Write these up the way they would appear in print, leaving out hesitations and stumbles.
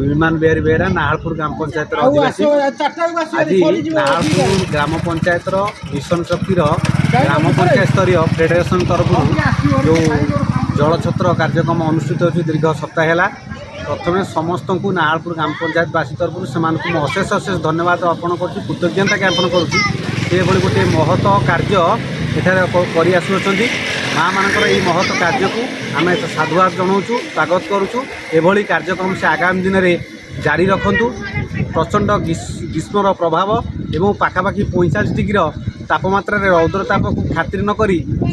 विमान बिहारी बेहरा नाहलपुर ग्राम पंचायत अधिवासी आज नाहलपुर ग्राम पंचायत मिशन शक्ति ग्राम पंचायत स्तरीय फेडरेशन तरफ जो जलछत्र कार्यक्रम अनुष्ठित होती दीर्घ सप्ताह है। प्रथम समस्त को नाहलपुर ग्राम पंचायतवासी तरफ से अशेष अशेष धन्यवाद अर्पण कर कृतज्ञता ज्ञापन करुँचे गोटे महत कार्य एठार कर आसुँच माँ मानकर यही महत कार्य को आम साधुवाद जनाऊँ स्वागत करुँ। एभली कार्यक्रम से आगामी दिन में जारी रखु। प्रचंड ग्रीष्मर प्रभाव एवं पाखापाखि 45 डिग्री तापमात्रा रौद्रताप को खातिर नक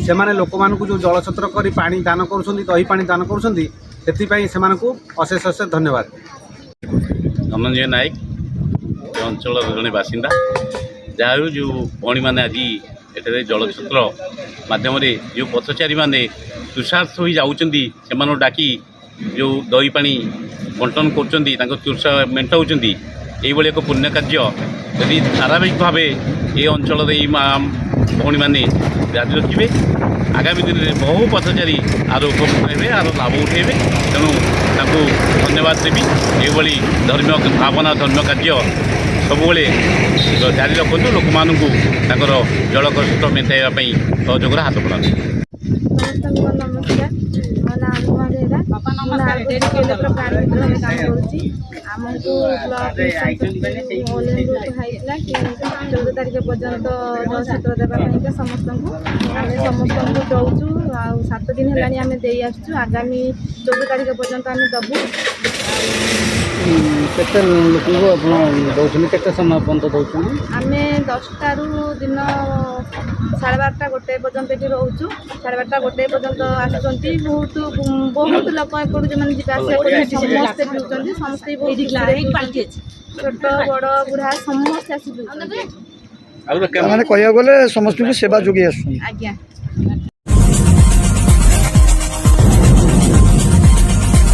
से लोक मानू जो जलछत्र कर पानी दान कर दही पानी दान कर अशेष अशेष धन्यवाद। धनंजय नायक अंचल जड़े बासिंदा जहाँ जो भणी मैंने आज ये जलछत्र मध्यम जो पथचारी मैंने तुषार्थ हो जाऊँगी से डाकी जो दही पानी बंटन कर तुषा मेटाऊँच ये एक पुण्य कार्य यदि धारावाहिक भाव ये अंचल भणी मैंने जारी रखिए आगामी दिन में बहु पथचारी आर उपकृत हे आर लाभ उठेबे। तेणु धन्यवाद देवी ये धर्म भावना धर्म कार्य सबुले जारी रखु। लोक मानू जल कष्ट मेटाइवाई सहयोग हाथ बढ़ाते। आमको चौदह तारीख पर्यंत जलछत्र देवाई समस्त आम समस्त दौचु 7 दिन है आम दे आसु आगामी 14 तारीख पर्यंत आम दबु। केते लोक केते समय पर्यंत दौरान आम 10टा दिन 12:30 गोटे पर्यंत ये रोचु 12:30 गोटे पर्यंत आसुँच। बहुत लोक एपटू जो समस्ते पीछे समस्ते छोट बड़ बुढ़ा समस्ते आसी कह गले समस्त सेवा जोगे आज्ञा।